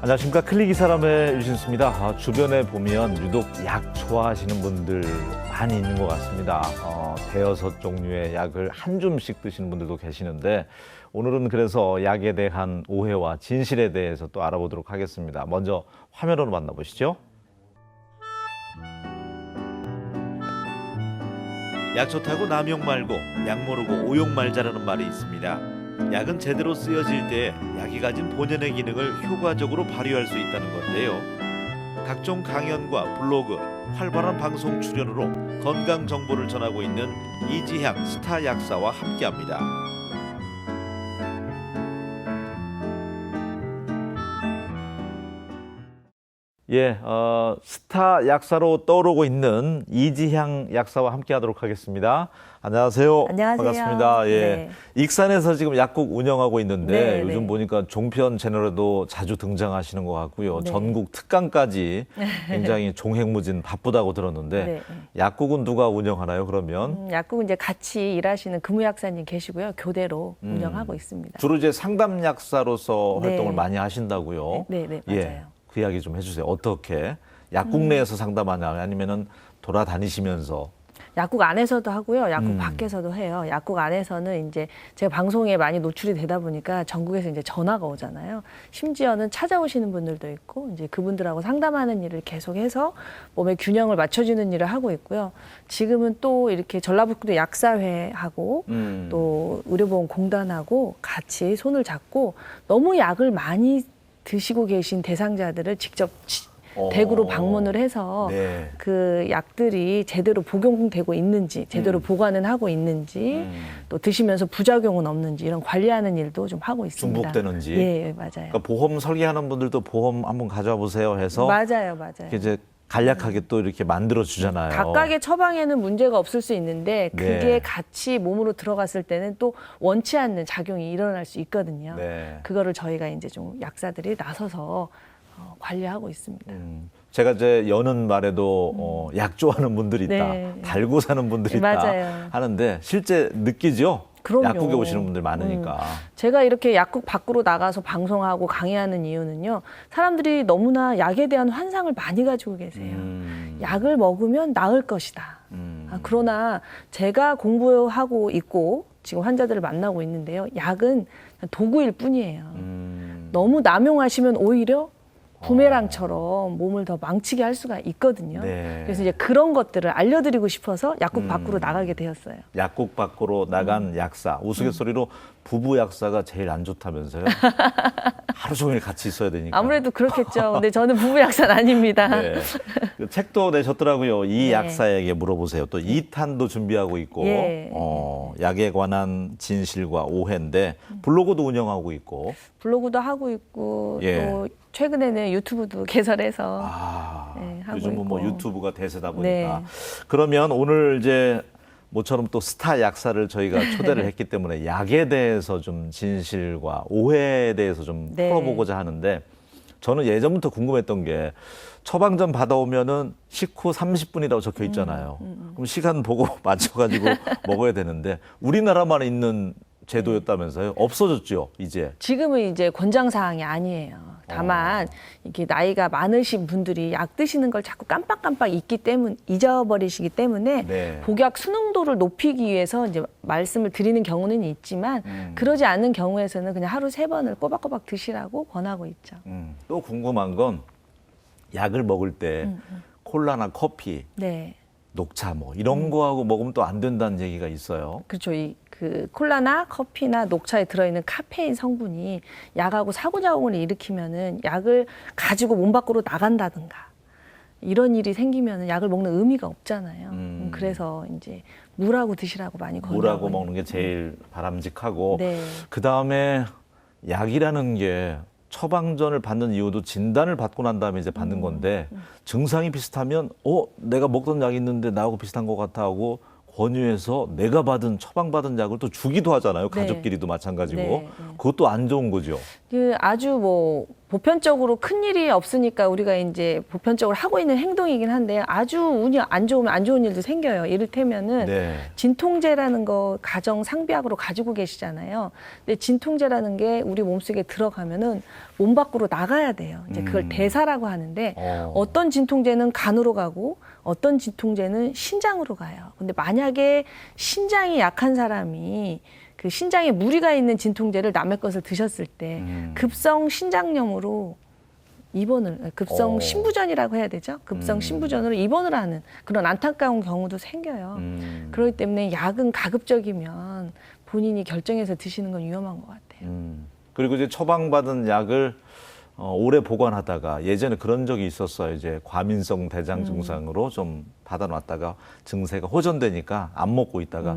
안녕하십니까. 클릭이 사람의 유진수입니다. 주변에 보면 유독 약 좋아하시는 분들 많이 있는 것 같습니다. 대여섯 종류의 약을 한 줌씩 드시는 분들도 계시는데 오늘은 그래서 약에 대한 오해와 진실에 대해서 또 알아보도록 하겠습니다. 먼저 화면으로 만나보시죠. 약 좋다고 남용 말고 약 모르고 오용 말자라는 말이 있습니다. 약은 제대로 쓰여질 때 약이 가진 본연의 기능을 효과적으로 발휘할 수 있다는 건데요. 각종 강연과 블로그, 활발한 방송 출연으로 건강 정보를 전하고 있는 이지향 스타 약사와 함께합니다. 스타 약사로 떠오르고 있는 이지향 약사와 함께하도록 하겠습니다. 안녕하세요. 안녕하세요. 반갑습니다. 네. 익산에서 지금 약국 운영하고 있는데 네, 요즘 네. 보니까 종편 채널에도 자주 등장하시는 것 같고요. 네. 전국 특강까지 굉장히 종횡무진 바쁘다고 들었는데 네. 약국은 누가 운영하나요? 그러면 약국은 이제 같이 일하시는 근무약사님 계시고요. 교대로 운영하고 있습니다. 주로 이제 상담 약사로서 네. 활동을 많이 하신다고요. 네, 맞아요. 그 이야기 좀 해주세요. 어떻게 약국 내에서 상담하냐 아니면은 돌아다니시면서 약국 안에서도 하고요. 약국 밖에서도 해요. 약국 안에서는 이제 제가 방송에 많이 노출이 되다 보니까 전국에서 이제 전화가 오잖아요. 심지어는 찾아오시는 분들도 있고 이제 그분들하고 상담하는 일을 계속해서 몸의 균형을 맞춰주는 일을 하고 있고요. 지금은 또 이렇게 전라북도 약사회하고 또 의료보험공단하고 같이 손을 잡고 너무 약을 많이 드시고 계신 대상자들을 직접 댁으로 방문을 해서 네. 그 약들이 제대로 복용되고 있는지, 제대로 보관은 하고 있는지, 또 드시면서 부작용은 없는지 이런 관리하는 일도 좀 하고 있습니다. 중복되는지. 예, 맞아요. 그러니까 보험 설계하는 분들도 보험 한번 가져와 보세요 해서 맞아요. 이제 간략하게 또 이렇게 만들어 주잖아요. 각각의 처방에는 문제가 없을 수 있는데 그게 네. 같이 몸으로 들어갔을 때는 또 원치 않는 작용이 일어날 수 있거든요. 네. 그거를 저희가 이제 좀 약사들이 나서서 관리하고 있습니다. 제가 이제 여는 말에도 약 좋아하는 분들이 있다, 네. 달고 사는 분들이 있다 맞아요. 하는데 실제 느끼죠? 그럼요. 약국에 오시는 분들 많으니까. 제가 이렇게 약국 밖으로 나가서 방송하고 강의하는 이유는요. 사람들이 너무나 약에 대한 환상을 많이 가지고 계세요. 약을 먹으면 나을 것이다. 그러나 제가 공부하고 있고 지금 환자들을 만나고 있는데요. 약은 도구일 뿐이에요. 너무 남용하시면 오히려 부메랑처럼 몸을 더 망치게 할 수가 있거든요. 네. 그래서 이제 그런 것들을 알려드리고 싶어서 약국 밖으로 나가게 되었어요. 약국 밖으로 나간 약사, 우스갯소리로 부부 약사가 제일 안 좋다면서요? 하루 종일 같이 있어야 되니까. 아무래도 그렇겠죠. 근데 저는 부부 약사는 아닙니다. 네. 그 책도 내셨더라고요. 이 네. 약사에게 물어보세요. 또 2탄도 준비하고 있고 예. 약에 관한 진실과 오해인데 블로그도 운영하고 있고. 블로그도 하고 있고 예. 또 최근에는 유튜브도 개설해서 네, 하고 요즘은 있고. 뭐 유튜브가 대세다 보니까. 네. 그러면 오늘 이제 모처럼 또 스타 약사를 저희가 초대를 했기 때문에 약에 대해서 좀 진실과 오해에 대해서 좀 네. 풀어보고자 하는데 저는 예전부터 궁금했던 게 처방전 받아오면은 식후 30분이라고 적혀 있잖아요. 그럼 시간 보고 맞춰가지고 먹어야 되는데 우리나라만 있는 제도였다면서요? 없어졌죠, 이제. 지금은 이제 권장 사항이 아니에요. 다만 이게 나이가 많으신 분들이 약 드시는 걸 자꾸 깜빡깜빡 잊어버리시기 때문에 네. 복약 수능도를 높이기 위해서 이제 말씀을 드리는 경우는 있지만 그러지 않는 경우에서는 그냥 하루 3번을 꼬박꼬박 드시라고 권하고 있죠. 또 궁금한 건 약을 먹을 때 콜라나 커피, 네. 녹차 뭐 이런 거하고 먹으면 또 안 된다는 얘기가 있어요. 그렇죠. 그 콜라나 커피나 녹차에 들어있는 카페인 성분이 약하고 사고작용을 일으키면은 약을 가지고 몸 밖으로 나간다든가 이런 일이 생기면은 약을 먹는 의미가 없잖아요. 그래서 이제 물하고 드시라고 많이 권하고 물하고 있는 먹는 게 제일 바람직하고 네. 그 다음에 약이라는 게 처방전을 받는 이유도 진단을 받고 난 다음에 이제 받는 건데 증상이 비슷하면 내가 먹던 약이 있는데 나하고 비슷한 것 같아 하고 권유해서 내가 처방받은 약을 또 주기도 하잖아요. 네. 가족끼리도 마찬가지고. 네. 그것도 안 좋은 거죠. 그 아주 뭐 보편적으로 큰 일이 없으니까 우리가 이제 보편적으로 하고 있는 행동이긴 한데 아주 운이 안 좋으면 안 좋은 일도 생겨요. 이를테면은 네. 진통제라는 거 가정 상비약으로 가지고 계시잖아요. 근데 진통제라는 게 우리 몸속에 들어가면은 몸 밖으로 나가야 돼요. 이제 그걸 대사라고 하는데 어떤 진통제는 간으로 가고 어떤 진통제는 신장으로 가요. 근데 만약에 신장이 약한 사람이 그 신장에 무리가 있는 진통제를 남의 것을 드셨을 때 급성 신장염으로 입원을 급성 신부전이라고 해야 되죠. 급성 신부전으로 입원을 하는 그런 안타까운 경우도 생겨요. 그렇기 때문에 약은 가급적이면 본인이 결정해서 드시는 건 위험한 것 같아요. 그리고 이제 처방받은 약을 오래 보관하다가 예전에 그런 적이 있었어요. 이제 과민성 대장 증상으로 좀 받아놨다가 증세가 호전되니까 안 먹고 있다가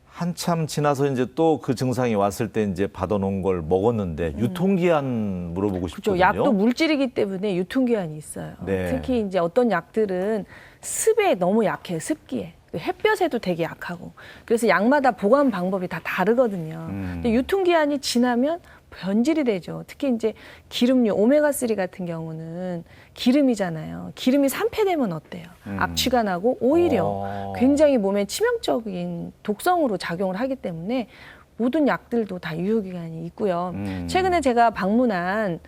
한참 지나서 이제 또 그 증상이 왔을 때 이제 받아놓은 걸 먹었는데 유통기한 물어보고 그렇죠. 싶거든요. 약도 물질이기 때문에 유통기한이 있어요. 네. 특히 이제 어떤 약들은 습에 너무 약해요. 습기에. 햇볕에도 되게 약하고. 그래서 약마다 보관 방법이 다 다르거든요. 근데 유통기한이 지나면 변질이 되죠. 특히 이제 기름류, 오메가3 같은 경우는 기름이잖아요. 기름이 산패되면 어때요? 악취가 나고 오히려 굉장히 몸에 치명적인 독성으로 작용을 하기 때문에 모든 약들도 다 유효기간이 있고요. 최근에 제가 방문한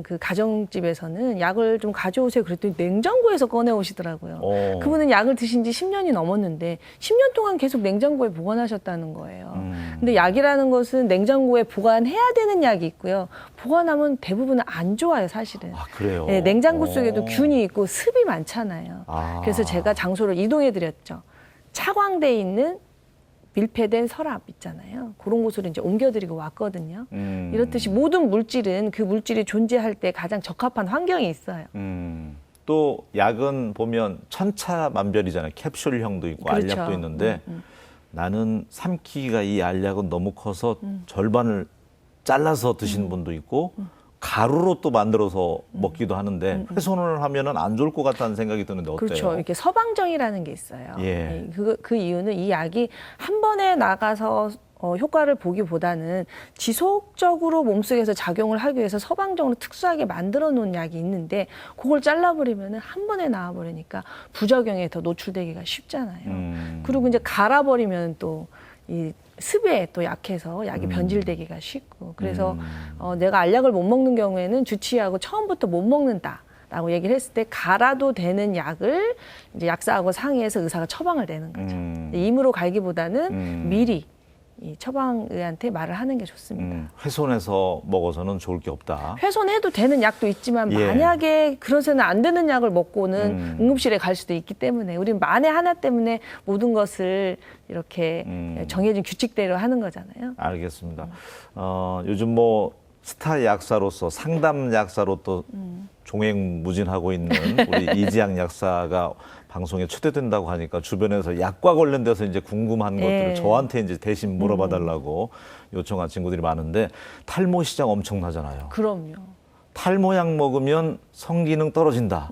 그 가정집에서는 약을 좀 가져오세요. 그랬더니 냉장고에서 꺼내 오시더라고요. 그분은 약을 드신 지 10년이 넘었는데 10년 동안 계속 냉장고에 보관하셨다는 거예요. 근데 약이라는 것은 냉장고에 보관해야 되는 약이 있고요. 보관하면 대부분은 안 좋아요, 사실은. 아, 그래요? 네, 냉장고 속에도 균이 있고 습이 많잖아요. 그래서 제가 장소를 이동해 드렸죠. 차광돼 있는 밀폐된 서랍 있잖아요. 그런 곳으로 이제 옮겨드리고 왔거든요. 이렇듯이 모든 물질은 그 물질이 존재할 때 가장 적합한 환경이 있어요. 또 약은 보면 천차만별이잖아요. 캡슐형도 있고 그렇죠. 알약도 있는데 나는 삼키기가 이 알약은 너무 커서 절반을 잘라서 드시는 분도 있고 가루로 또 만들어서 먹기도 하는데 훼손을 하면은 안 좋을 것 같다는 생각이 드는데 어때요? 그렇죠. 이렇게 서방정이라는 게 있어요. 예. 그 이유는 이 약이 한 번에 나가서 효과를 보기보다는 지속적으로 몸속에서 작용을 하기 위해서 서방정으로 특수하게 만들어 놓은 약이 있는데 그걸 잘라버리면 한 번에 나와버리니까 부작용에 더 노출되기가 쉽잖아요. 그리고 이제 갈아버리면 또 이 습에 또 약해서 약이 변질되기가 쉽고 그래서 내가 알약을 못 먹는 경우에는 주치의하고 처음부터 못 먹는다라고 얘기를 했을 때 갈아도 되는 약을 이제 약사하고 상의해서 의사가 처방을 내는 거죠. 임으로 갈기보다는 미리 이 처방의한테 말을 하는 게 좋습니다. 훼손해서 먹어서는 좋을 게 없다. 훼손해도 되는 약도 있지만 예. 만약에 그러서는 안 되는 약을 먹고는 응급실에 갈 수도 있기 때문에 우리는 만에 하나 때문에 모든 것을 이렇게 정해진 규칙대로 하는 거잖아요. 알겠습니다. 요즘 뭐 스타 약사로서 상담 약사로 또 종횡무진하고 있는 우리 이지양 약사가 방송에 초대된다고 하니까 주변에서 약과 관련돼서 이제 궁금한 것들을 저한테 이제 대신 물어봐 달라고 요청한 친구들이 많은데 탈모 시장 엄청나잖아요. 그럼요. 탈모약 먹으면 성기능 떨어진다.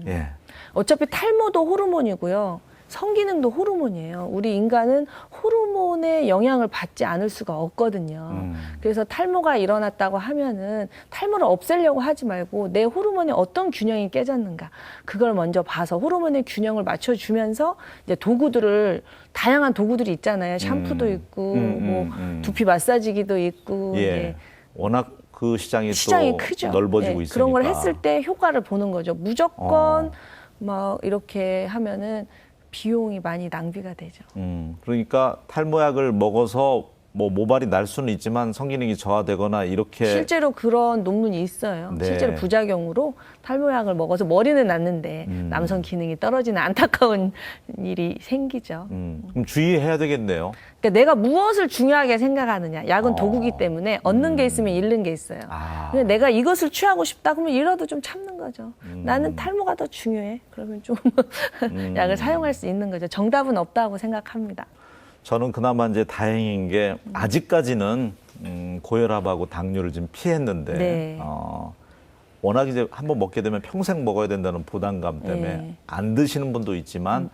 예. 어차피 탈모도 호르몬이고요. 성기능도 호르몬이에요. 우리 인간은 호르몬의 영향을 받지 않을 수가 없거든요. 그래서 탈모가 일어났다고 하면은 탈모를 없애려고 하지 말고 내 호르몬의 어떤 균형이 깨졌는가 그걸 먼저 봐서 호르몬의 균형을 맞춰주면서 이제 도구들을 다양한 도구들이 있잖아요. 샴푸도 있고 뭐 두피 마사지기도 있고 예. 워낙 그 시장이 또 크죠. 넓어지고 있으니까 그런 걸 했을 때 효과를 보는 거죠. 무조건 막 이렇게 하면은 비용이 많이 낭비가 되죠. 그러니까 탈모약을 먹어서 뭐 모발이 날 수는 있지만 성기능이 저하되거나 이렇게 실제로 그런 논문이 있어요. 네. 실제로 부작용으로 탈모약을 먹어서 머리는 났는데 남성 기능이 떨어지는 안타까운 일이 생기죠. 그럼 주의해야 되겠네요. 그러니까 내가 무엇을 중요하게 생각하느냐. 약은 도구기 때문에 얻는 게 있으면 잃는 게 있어요. 근데 내가 이것을 취하고 싶다 그러면 잃어도 좀 참는 거죠. 나는 탈모가 더 중요해. 그러면 좀 약을 사용할 수 있는 거죠. 정답은 없다고 생각합니다. 저는 그나마 이제 다행인 게 아직까지는 고혈압하고 당뇨를 좀 피했는데 네. 워낙 이제 한번 먹게 되면 평생 먹어야 된다는 부담감 때문에 예. 안 드시는 분도 있지만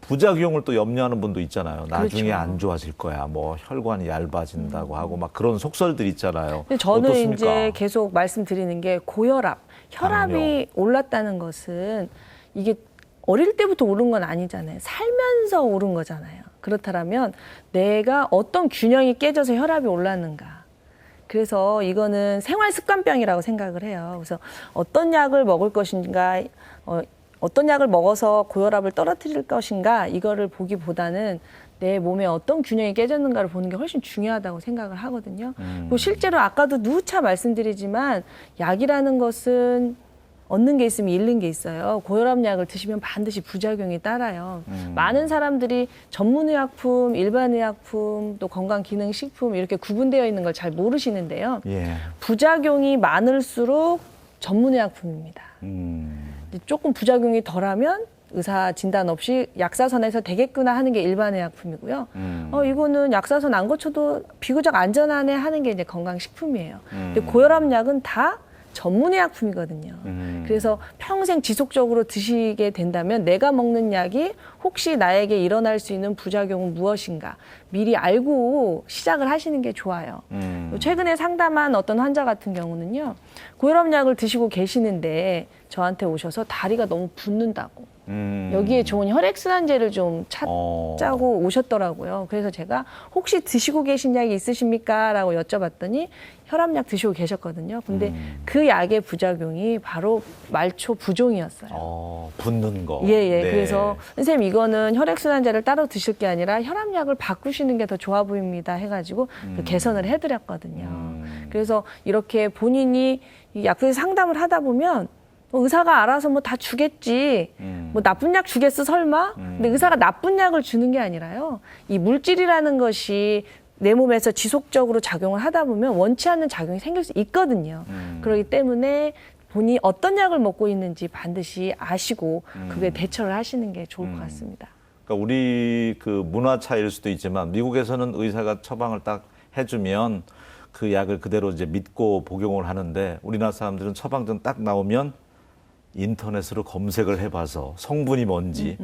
부작용을 또 염려하는 분도 있잖아요. 나중에 그렇죠. 안 좋아질 거야. 뭐 혈관이 얇아진다고 하고 막 그런 속설들 있잖아요. 근데 저는 어떻습니까? 이제 계속 말씀드리는 게 고혈압, 혈압이 올랐다는 것은 이게 어릴 때부터 오른 건 아니잖아요. 살면서 오른 거잖아요. 그렇다면 내가 어떤 균형이 깨져서 혈압이 올랐는가. 그래서 이거는 생활 습관병이라고 생각을 해요. 그래서 어떤 약을 먹을 것인가, 어떤 약을 먹어서 고혈압을 떨어뜨릴 것인가 이거를 보기보다는 내 몸에 어떤 균형이 깨졌는가를 보는 게 훨씬 중요하다고 생각을 하거든요. 그리고 실제로 아까도 누차 말씀드리지만 약이라는 것은 얻는 게 있으면 잃는 게 있어요. 고혈압 약을 드시면 반드시 부작용이 따라요. 많은 사람들이 전문의약품, 일반의약품, 또 건강기능식품 이렇게 구분되어 있는 걸 잘 모르시는데요. 예. 부작용이 많을수록 전문의약품입니다. 조금 부작용이 덜하면 의사 진단 없이 약사선에서 되겠구나 하는 게 일반의 약품이고요. 이거는 약사선 안 거쳐도 비교적 안전하네 하는 게 이제 건강식품이에요. 근데 고혈압 약은 다 전문의 약품이거든요. 그래서 평생 지속적으로 드시게 된다면 내가 먹는 약이 혹시 나에게 일어날 수 있는 부작용은 무엇인가 미리 알고 시작을 하시는 게 좋아요. 최근에 상담한 어떤 환자 같은 경우는요. 고혈압 약을 드시고 계시는데 저한테 오셔서 다리가 너무 붓는다고. 여기에 좋은 혈액순환제를 좀 찾자고 오셨더라고요. 그래서 제가 혹시 드시고 계신 약이 있으십니까? 라고 여쭤봤더니 혈압약 드시고 계셨거든요. 근데 그 약의 부작용이 바로 말초 부종이었어요. 붓는 거. 예. 네. 그래서 선생님 이거는 혈액순환제를 따로 드실 게 아니라 혈압약을 바꾸시는 게 더 좋아 보입니다 해가지고 개선을 해드렸거든요. 그래서 이렇게 본인이 이 약국에서 상담을 하다 보면 의사가 알아서 뭐 다 주겠지. 뭐 나쁜 약 주겠어 설마? 근데 의사가 나쁜 약을 주는 게 아니라요. 이 물질이라는 것이 내 몸에서 지속적으로 작용을 하다 보면 원치 않는 작용이 생길 수 있거든요. 그렇기 때문에 본인이 어떤 약을 먹고 있는지 반드시 아시고 그게 대처를 하시는 게 좋을 것 같습니다. 그러니까 우리 그 문화 차이일 수도 있지만 미국에서는 의사가 처방을 딱 해주면 그 약을 그대로 이제 믿고 복용을 하는데 우리나라 사람들은 처방전 딱 나오면 인터넷으로 검색을 해봐서 성분이 뭔지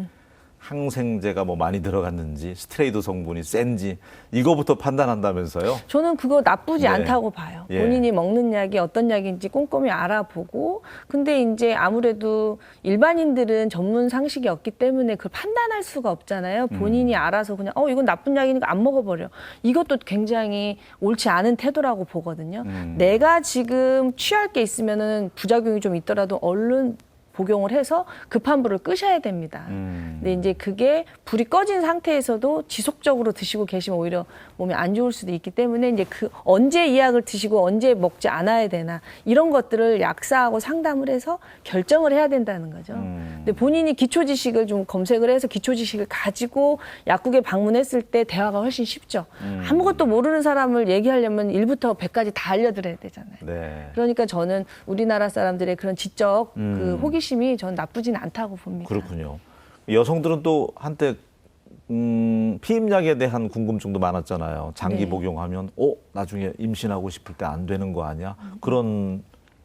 항생제가 뭐 많이 들어갔는지 스테로이드 성분이 센지 이거부터 판단한다면서요? 저는 그거 나쁘지 네. 않다고 봐요. 예. 본인이 먹는 약이 어떤 약인지 꼼꼼히 알아보고 근데 이제 아무래도 일반인들은 전문 상식이 없기 때문에 그걸 판단할 수가 없잖아요. 본인이 알아서 그냥 이건 나쁜 약이니까 안 먹어버려. 이것도 굉장히 옳지 않은 태도라고 보거든요. 내가 지금 취할 게 있으면은 부작용이 좀 있더라도 얼른 복용을 해서 급한 불을 끄셔야 됩니다. 근데 이제 그게 불이 꺼진 상태에서도 지속적으로 드시고 계시면 오히려 몸에 안 좋을 수도 있기 때문에 이제 그 언제 이 약을 드시고 언제 먹지 않아야 되나 이런 것들을 약사하고 상담을 해서 결정을 해야 된다는 거죠. 근데 본인이 기초 지식을 좀 검색을 해서 기초 지식을 가지고 약국에 방문했을 때 대화가 훨씬 쉽죠. 아무것도 모르는 사람을 얘기하려면 1부터 100까지 다 알려드려야 되잖아요. 네. 그러니까 저는 우리나라 사람들의 그런 지적 그 호기심이 전 나쁘진 않다고 봅니다. 그렇군요. 여성들은 또 한때 피임약에 대한 궁금증도 많았잖아요. 장기 네. 복용하면 나중에 임신하고 싶을 때 안 되는 거 아니야? 그런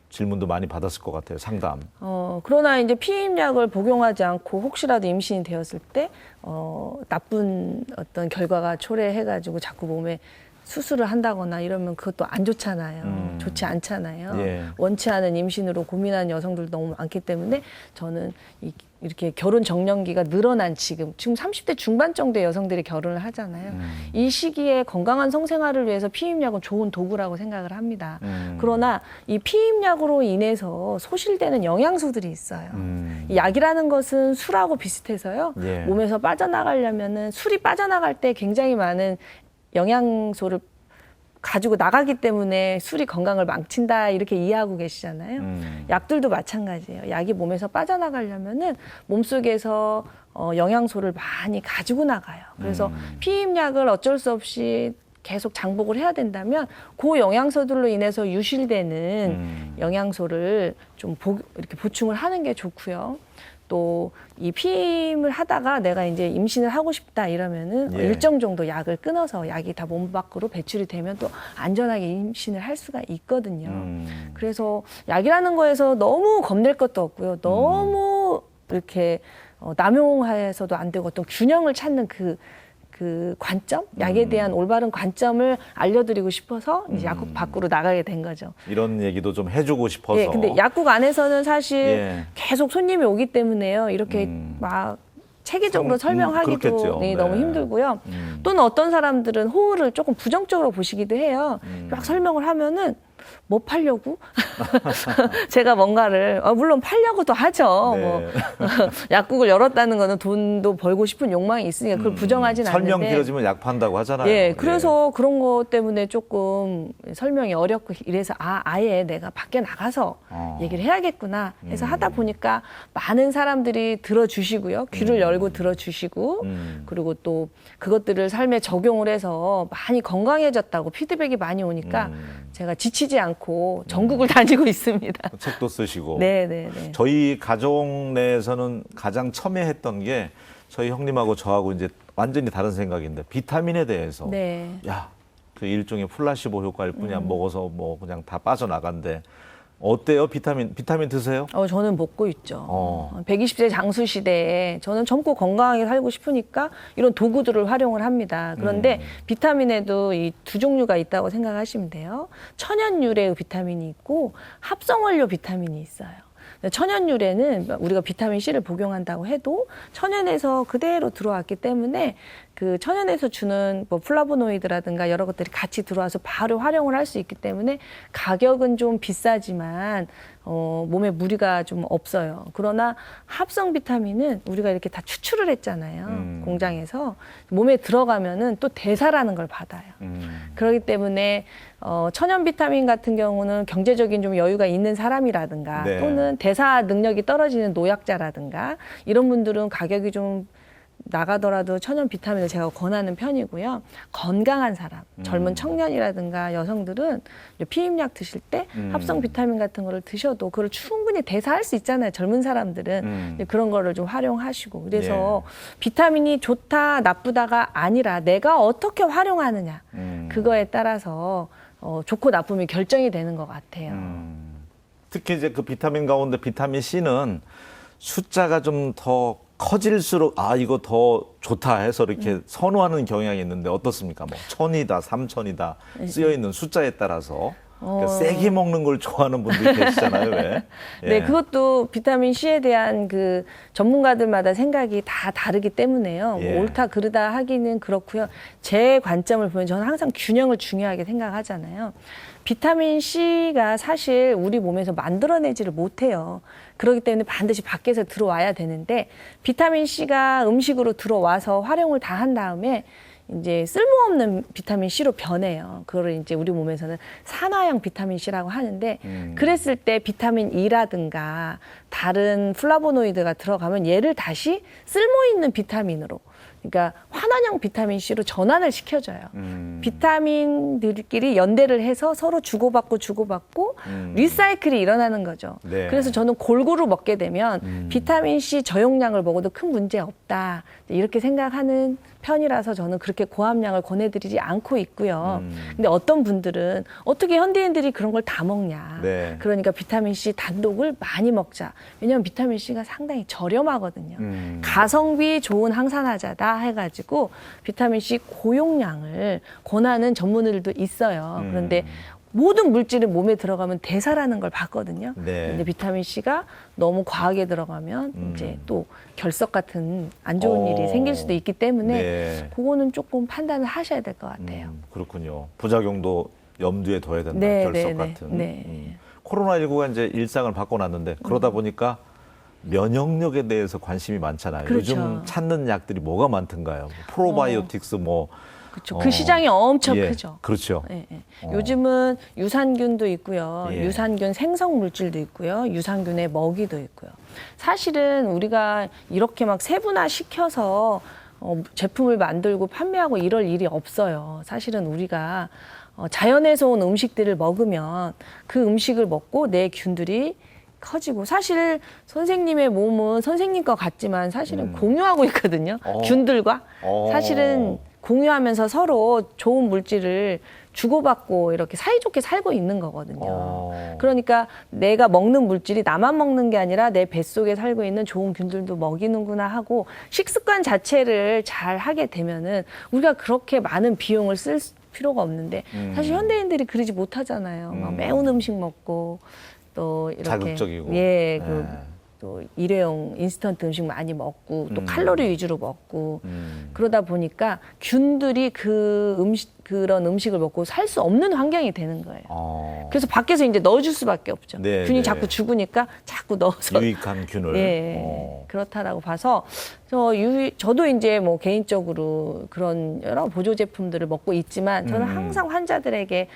질문도 많이 받았을 것 같아요. 상담. 그러나 이제 피임약을 복용하지 않고 혹시라도 임신이 되었을 때 나쁜 어떤 결과가 초래해가지고 자꾸 몸에 수술을 한다거나 이러면 그것도 안 좋잖아요. 좋지 않잖아요. 예. 원치 않은 임신으로 고민하는 여성들도 너무 많기 때문에 저는 이렇게 결혼 정년기가 늘어난 지금 30대 중반 정도의 여성들이 결혼을 하잖아요. 이 시기에 건강한 성생활을 위해서 피임약은 좋은 도구라고 생각을 합니다. 그러나 이 피임약으로 인해서 소실되는 영양소들이 있어요. 이 약이라는 것은 술하고 비슷해서요. 예. 몸에서 빠져나가려면은 술이 빠져나갈 때 굉장히 많은 영양소를 가지고 나가기 때문에 술이 건강을 망친다 이렇게 이해하고 계시잖아요. 약들도 마찬가지예요. 약이 몸에서 빠져나가려면은 몸속에서 영양소를 많이 가지고 나가요. 그래서 피임약을 어쩔 수 없이 계속 장복을 해야 된다면 그 영양소들로 인해서 유실되는 영양소를 좀 이렇게 보충을 하는 게 좋고요. 또 이 피임을 하다가 내가 이제 임신을 하고 싶다 이러면은 예. 일정 정도 약을 끊어서 약이 다 몸 밖으로 배출이 되면 또 안전하게 임신을 할 수가 있거든요. 그래서 약이라는 거에서 너무 겁낼 것도 없고요. 너무 이렇게 남용해서도 안 되고 어떤 균형을 찾는 그 관점, 약에 대한 올바른 관점을 알려드리고 싶어서 이제 약국 밖으로 나가게 된 거죠. 이런 얘기도 좀 해주고 싶어서. 예, 근데 약국 안에서는 사실 예. 계속 손님이 오기 때문에요. 이렇게 막 체계적으로 설명하기도 그렇겠죠. 네, 네. 너무 힘들고요. 또는 어떤 사람들은 호흡을 조금 부정적으로 보시기도 해요. 막 설명을 하면은 뭐 팔려고? 제가 뭔가를 물론 팔려고도 하죠. 네. 뭐 약국을 열었다는 거는 돈도 벌고 싶은 욕망이 있으니까 그걸 부정하진 설명 않는데. 길어지면 약 판다고 하잖아요. 예, 그래서 그런 것 때문에 조금 설명이 어렵고 이래서 아예 내가 밖에 나가서 얘기를 해야겠구나 해서 하다 보니까 많은 사람들이 들어주시고요. 귀를 열고 들어주시고 그리고 또 그것들을 삶에 적용을 해서 많이 건강해졌다고 피드백이 많이 오니까 제가 지치지 않고 전국을 다니고 있습니다. 책도 쓰시고. 네. 저희 가족 내에서는 가장 첨예했던 게 저희 형님하고 저하고 이제 완전히 다른 생각인데 비타민에 대해서 네. 야, 그 일종의 플라시보 효과일 뿐이야. 먹어서 뭐 그냥 다 빠져나간대. 어때요? 비타민 드세요? 저는 먹고 있죠. 120세 장수 시대에 저는 젊고 건강하게 살고 싶으니까 이런 도구들을 활용을 합니다. 그런데 비타민에도 이 두 종류가 있다고 생각하시면 돼요. 천연 유래의 비타민이 있고 합성 원료 비타민이 있어요. 천연 유래는 우리가 비타민 C를 복용한다고 해도 천연에서 그대로 들어왔기 때문에 그 천연에서 주는 뭐 플라보노이드라든가 여러 것들이 같이 들어와서 바로 활용을 할 수 있기 때문에 가격은 좀 비싸지만 몸에 무리가 좀 없어요. 그러나 합성 비타민은 우리가 이렇게 다 추출을 했잖아요. 공장에서 몸에 들어가면은 또 대사라는 걸 받아요. 그렇기 때문에 천연 비타민 같은 경우는 경제적인 좀 여유가 있는 사람이라든가 네. 또는 대사 능력이 떨어지는 노약자라든가 이런 분들은 가격이 좀 나가더라도 천연 비타민을 제가 권하는 편이고요. 건강한 사람, 젊은 청년이라든가 여성들은 피임약 드실 때 합성 비타민 같은 거를 드셔도 그걸 충분히 대사할 수 있잖아요. 젊은 사람들은 그런 거를 좀 활용하시고 그래서 비타민이 좋다 나쁘다가 아니라 내가 어떻게 활용하느냐 그거에 따라서 좋고 나쁨이 결정이 되는 것 같아요. 특히 이제 그 비타민 가운데 비타민 C는 숫자가 좀 더 커질수록 이거 더 좋다 해서 이렇게 선호하는 경향이 있는데 어떻습니까? 뭐 1000이다, 3000이다 쓰여 있는 숫자에 따라서 그러니까 세게 먹는 걸 좋아하는 분들이 계시잖아요, 왜? 예. 네, 그것도 비타민 C에 대한 그 전문가들마다 생각이 다 다르기 때문에요. 예. 뭐 옳다 그르다 하기는 그렇고요. 제 관점을 보면 저는 항상 균형을 중요하게 생각하잖아요. 비타민 C가 사실 우리 몸에서 만들어내지를 못해요. 그렇기 때문에 반드시 밖에서 들어와야 되는데 비타민 C가 음식으로 들어와서 활용을 다 한 다음에 이제 쓸모없는 비타민 C로 변해요. 그거를 이제 우리 몸에서는 산화형 비타민 C라고 하는데 그랬을 때 비타민 E라든가 다른 플라보노이드가 들어가면 얘를 다시 쓸모있는 비타민으로 그러니까 환원형 비타민 C로 전환을 시켜줘요. 비타민들끼리 연대를 해서 서로 주고받고 리사이클이 일어나는 거죠. 네. 그래서 저는 골고루 먹게 되면 비타민 C 저용량을 먹어도 큰 문제 없다. 이렇게 생각하는 편이라서 저는 그렇게 고함량을 권해드리지 않고 있고요. 근데 어떤 분들은 어떻게 현대인들이 그런 걸 다 먹냐. 네. 그러니까 비타민 C 단독을 많이 먹자. 왜냐하면 비타민 C가 상당히 저렴하거든요. 가성비 좋은 항산화자다 해가지고 비타민 C 고용량을 권하는 전문의들도 있어요. 그런데 모든 물질이 몸에 들어가면 대사라는 걸 봤거든요. 네. 근데 비타민 C가 너무 과하게 들어가면 이제 또 결석 같은 안 좋은 일이 생길 수도 있기 때문에 네. 그거는 조금 판단을 하셔야 될 것 같아요. 그렇군요. 부작용도 염두에 둬야 된다. 네, 결석 네, 네. 같은. 네. 코로나19가 이제 일상을 바꿔놨는데 그러다 보니까 면역력에 대해서 관심이 많잖아요. 그렇죠. 요즘 찾는 약들이 뭐가 많던가요? 프로바이오틱스 뭐. 그렇죠. 그 시장이 엄청 예, 크죠. 그렇죠. 예, 예. 요즘은 유산균도 있고요. 예. 유산균 생성 물질도 있고요. 유산균의 먹이도 있고요. 사실은 우리가 이렇게 막 세분화 시켜서 제품을 만들고 판매하고 이럴 일이 없어요. 사실은 우리가 자연에서 온 음식들을 먹으면 그 음식을 먹고 내 균들이 커지고 사실 선생님의 몸은 선생님 것 같지만 사실은 공유하고 있거든요. 균들과 사실은 공유하면서 서로 좋은 물질을 주고받고 이렇게 사이좋게 살고 있는 거거든요. 그러니까 내가 먹는 물질이 나만 먹는 게 아니라 내 뱃속에 살고 있는 좋은 균들도 먹이는구나 하고 식습관 자체를 잘 하게 되면은 우리가 그렇게 많은 비용을 쓸 필요가 없는데 사실 현대인들이 그러지 못하잖아요. 막 매운 음식 먹고 또 이렇게 자극적이고. 예, 네. 또 일회용 인스턴트 음식 많이 먹고 또 칼로리 위주로 먹고 그러다 보니까 균들이 그런 음식을 먹고 살 수 없는 환경이 되는 거예요. 그래서 밖에서 이제 넣어줄 수밖에 없죠. 네, 균이 네. 자꾸 죽으니까 자꾸 넣어서 유익한 균을. 예, 그렇다라고 봐서 저도 이제 뭐 개인적으로 그런 여러 보조 제품들을 먹고 있지만 저는 항상 환자들에게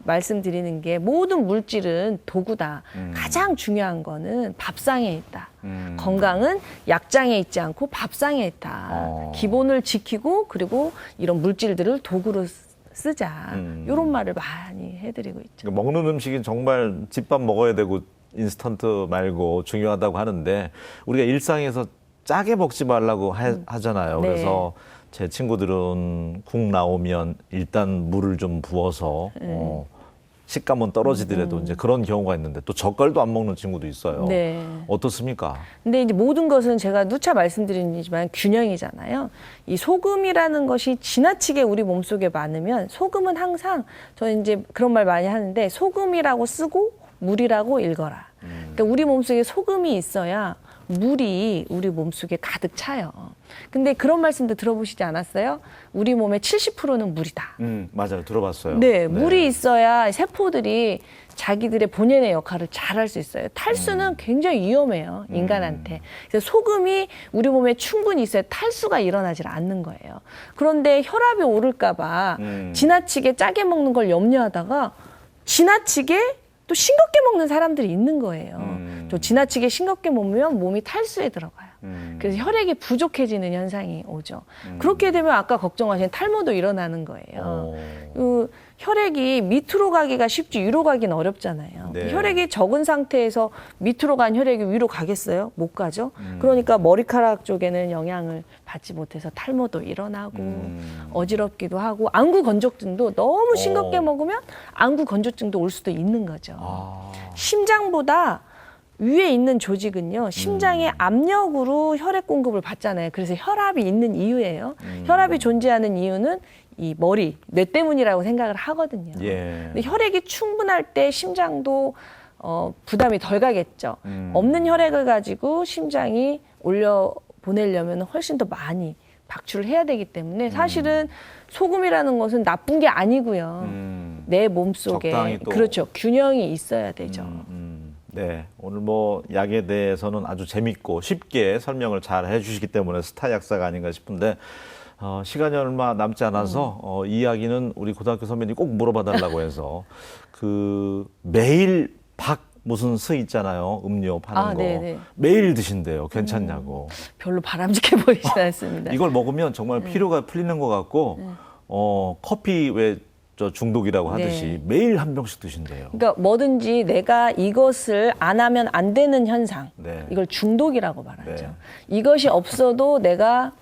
말씀드리는 게 모든 물질은 도구다. 가장 중요한 거는 밥상에 있다. 건강은 약장에 있지 않고 밥상에 있다. 기본을 지키고 그리고 이런 물질들을 도구로 쓰자. 이런 말을 많이 해드리고 있죠. 그러니까 먹는 음식이 정말 집밥 먹어야 되고 인스턴트 말고 중요하다고 하는데 우리가 일상에서 짜게 먹지 말라고 하잖아요. 네. 그래서 제 친구들은 국 나오면 일단 물을 좀 부어서 식감은 떨어지더라도 이제 그런 경우가 있는데 또 젓갈도 안 먹는 친구도 있어요. 네. 어떻습니까? 근데 이제 모든 것은 제가 누차 말씀드리지만 균형이잖아요. 이 소금이라는 것이 지나치게 우리 몸속에 많으면 소금은 항상 저는 이제 그런 말 많이 하는데 소금이라고 쓰고 물이라고 읽어라. 그러니까 우리 몸속에 소금이 있어야 물이 우리 몸속에 가득 차요. 근데 그런 말씀도 들어보시지 않았어요? 우리 몸의 70%는 물이다. 맞아요. 들어봤어요. 네, 물이 있어야 세포들이 자기들의 본연의 역할을 잘 할 수 있어요. 탈수는 굉장히 위험해요, 인간한테. 그래서 소금이 우리 몸에 충분히 있어야 탈수가 일어나질 않는 거예요. 그런데 혈압이 오를까봐 지나치게 짜게 먹는 걸 염려하다가 지나치게 또 싱겁게 먹는 사람들이 있는 거예요. 또 지나치게 싱겁게 먹으면 몸이 탈수에 들어가요. 그래서 혈액이 부족해지는 현상이 오죠. 그렇게 되면 아까 걱정하신 탈모도 일어나는 거예요. 혈액이 밑으로 가기가 쉽지 위로 가기는 어렵잖아요. 네. 혈액이 적은 상태에서 밑으로 간 혈액이 위로 가겠어요? 못 가죠. 그러니까 머리카락 쪽에는 영향을 받지 못해서 탈모도 일어나고 어지럽기도 하고 안구 건조증도 너무 싱겁게 먹으면 안구 건조증도 올 수도 있는 거죠. 심장보다 위에 있는 조직은요, 심장의 압력으로 혈액 공급을 받잖아요. 그래서 혈압이 있는 이유예요. 혈압이 존재하는 이유는 이 머리, 뇌 때문이라고 생각을 하거든요. 예. 근데 혈액이 충분할 때 심장도 부담이 덜 가겠죠. 없는 혈액을 가지고 심장이 올려 보내려면 훨씬 더 많이 박출을 해야 되기 때문에 사실은 소금이라는 것은 나쁜 게 아니고요. 내 몸속에 적당히 또. 그렇죠. 균형이 있어야 되죠. 네, 오늘 뭐 약에 대해서는 아주 재밌고 쉽게 설명을 잘 해주시기 때문에 스타 약사가 아닌가 싶은데 시간이 얼마 남지 않아서 이 이야기는 우리 고등학교 선배님 꼭 물어봐 달라고 해서 그 매일 박 무슨 스 있잖아요, 음료 파는 거 네네. 매일 드신대요. 괜찮냐고. 별로 바람직해 보이진 않습니다. 이걸 먹으면 정말 피로가 풀리는 것 같고 커피 왜 저 중독이라고 하듯이 네. 매일 한 병씩 드신대요. 그러니까 뭐든지 내가 이것을 안 하면 안 되는 현상, 네. 이걸 중독이라고 말하죠. 네. 이것이 없어도 내가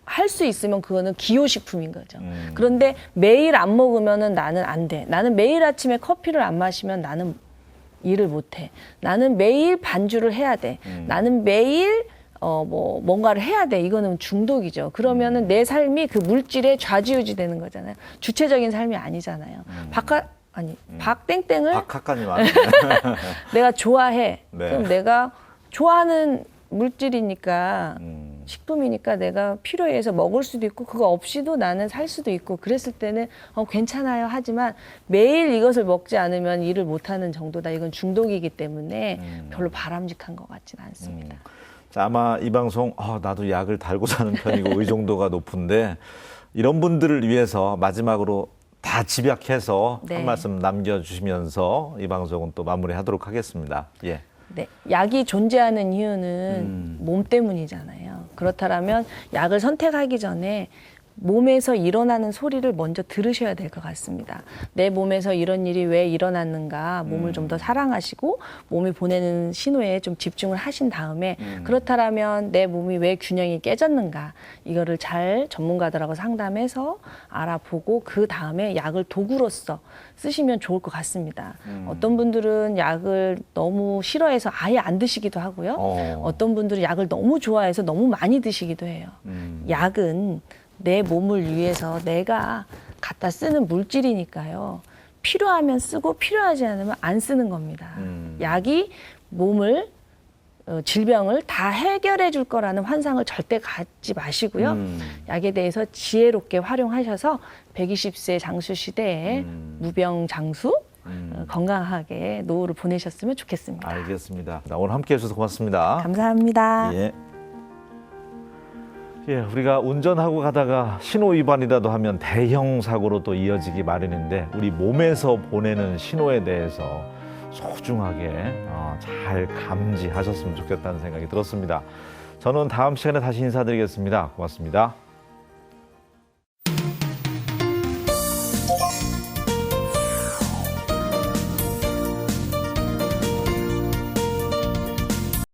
할 수 있으면 그거는 기호식품인 거죠. 그런데 매일 안 먹으면은 나는 안 돼. 나는 매일 아침에 커피를 안 마시면 나는 일을 못 해. 나는 매일 반주를 해야 돼. 나는 매일 뭔가를 해야 돼. 이거는 중독이죠. 그러면은 내 삶이 그 물질에 좌지우지 되는 거잖아요. 주체적인 삶이 아니잖아요. 박땡땡을 박학간이 많네. 내가 좋아해. 네. 그럼 내가 좋아하는 물질이니까 식품이니까 내가 필요에 의해서 먹을 수도 있고 그거 없이도 나는 살 수도 있고 그랬을 때는 괜찮아요. 하지만 매일 이것을 먹지 않으면 일을 못하는 정도다. 이건 중독이기 때문에 별로 바람직한 것 같지는 않습니다. 자, 아마 이 방송 나도 약을 달고 사는 편이고 의존도가 높은데 이런 분들을 위해서 마지막으로 다 집약해서 네. 한 말씀 남겨주시면서 이 방송은 또 마무리하도록 하겠습니다. 예. 네, 약이 존재하는 이유는 몸 때문이잖아요. 그렇다면 약을 선택하기 전에 몸에서 일어나는 소리를 먼저 들으셔야 될 것 같습니다. 내 몸에서 이런 일이 왜 일어났는가, 몸을 좀 더 사랑하시고 몸이 보내는 신호에 좀 집중을 하신 다음에 그렇다면 내 몸이 왜 균형이 깨졌는가, 이거를 잘 전문가들하고 상담해서 알아보고 그 다음에 약을 도구로서 쓰시면 좋을 것 같습니다. 어떤 분들은 약을 너무 싫어해서 아예 안 드시기도 하고요. 어떤 분들은 약을 너무 좋아해서 너무 많이 드시기도 해요. 약은 내 몸을 위해서 내가 갖다 쓰는 물질이니까요. 필요하면 쓰고 필요하지 않으면 안 쓰는 겁니다. 약이 몸을 질병을 다 해결해 줄 거라는 환상을 절대 갖지 마시고요. 약에 대해서 지혜롭게 활용하셔서 120세 장수 시대에 무병장수 건강하게 노후를 보내셨으면 좋겠습니다. 알겠습니다. 오늘 함께해 주셔서 고맙습니다. 감사합니다. 예. 예, 우리가 운전하고 가다가 신호 위반이라도 하면 대형 사고로 또 이어지기 마련인데 우리 몸에서 보내는 신호에 대해서 소중하게 잘 감지하셨으면 좋겠다는 생각이 들었습니다. 저는 다음 시간에 다시 인사드리겠습니다. 고맙습니다.